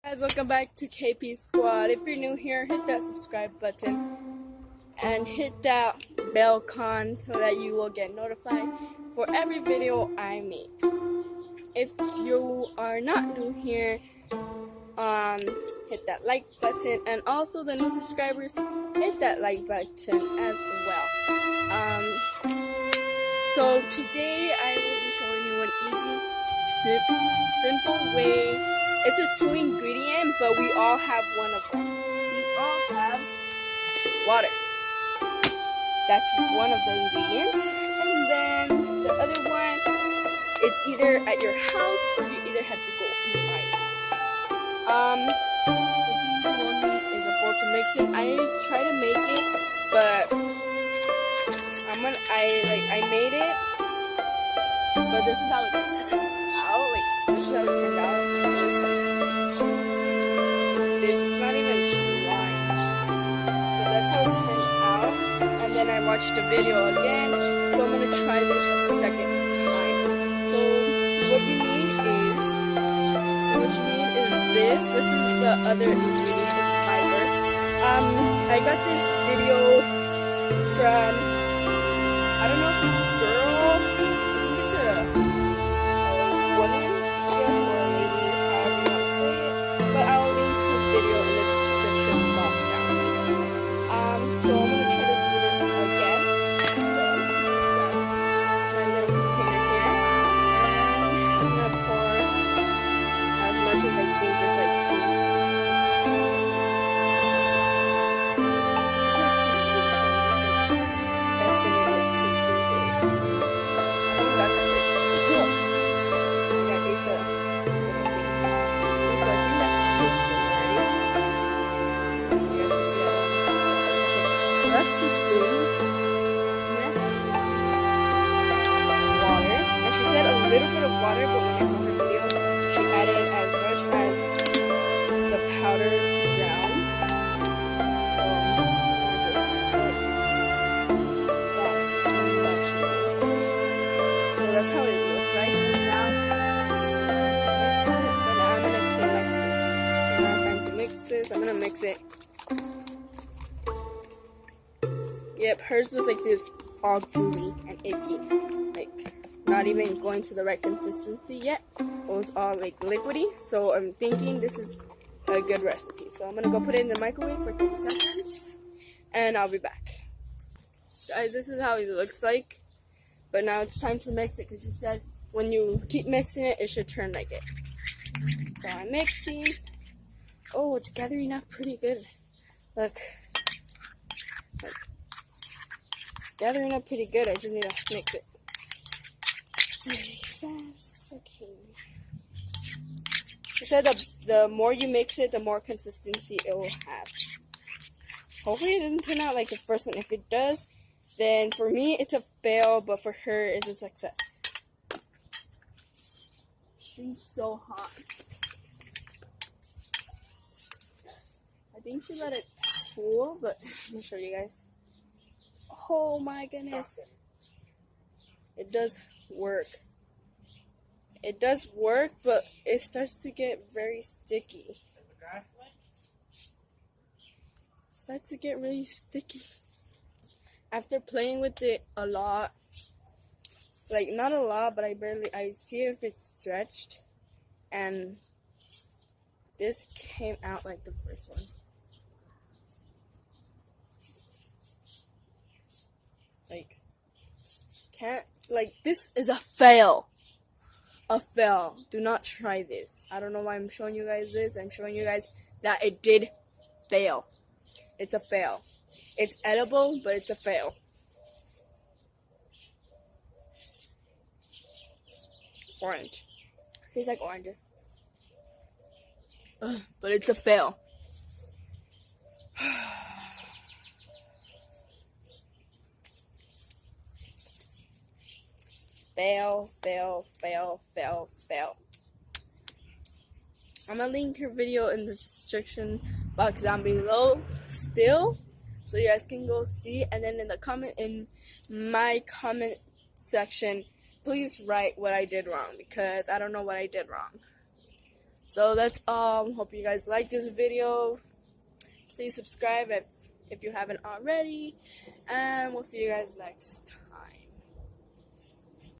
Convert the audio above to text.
Guys, welcome back to KP Squad. If you're new here, hit that subscribe button and hit that bell con so that you will get notified for every video I make. If you are not new here, hit that like button, and also the new subscribers, hit that like button as well. So today I will be showing you an easy, simple way. It's a 2-ingredient, but we all have one of them. We all have water. That's one of the ingredients. And then the other one, it's either at your house or you either have to go and buy it. The things you will need is a bowl to mix it. I try to make it, but I made it, but this is how it turned out. This is how it turned out. It's not even slime, but that's how it's turned out. And then I watched the video again, so I'm gonna try this a second time. So what you need is this. This is the other ingredient, it's fiber. I got this video from, I don't know if it's a girl, I think it's a woman, I guess, or a lady, however you want to say it. But I'll link her video in the description box down below. So I'm gonna try to do this again. So, my little container here, and I'm gonna pour as much as I think is like 2 That's 2 spoons. Next, water. And she said a little bit of water, but when I saw her video, she added as much as the powder drowned. So that's how it looks like now. But now I'm gonna clean my spoon. So now it's time to mix this. I'm gonna mix it. Yep, hers was like this, all gooey and icky, like not even going to the right consistency yet. It was all like liquidy, so I'm thinking this is a good recipe. So I'm gonna go put it in the microwave for 30 seconds, and I'll be back. Guys, this is how it looks like, but now it's time to mix it because you said when you keep mixing it, it should turn like it. So I'm mixing. Oh, it's gathering up pretty good. Look. Gathering up pretty good. I just need to mix it. Okay. She said the more you mix it, the more consistency it will have. Hopefully it doesn't turn out like the first one. If it does, then for me it's a fail, but for her it's a success. This thing's so hot. I think she let it cool, but let me show you guys. Oh my goodness. It does work. It does work, but it starts to get very sticky. It starts to get really sticky. After playing with it a lot, like not a lot, but I see if it's stretched, and this came out like the first one. This is a fail. A fail. Do not try this. I don't know why I'm showing you guys this. I'm showing you guys that it did fail. It's a fail. It's edible, but it's a fail. Orange. Tastes like oranges. But it's a fail. Fail, fail, fail, fail, fail. I'm gonna link her video in the description box down below still, so you guys can go see. And then in my comment section, please write what I did wrong, because I don't know what I did wrong. So that's all. Hope you guys like this video. Please subscribe if you haven't already, and we'll see you guys next.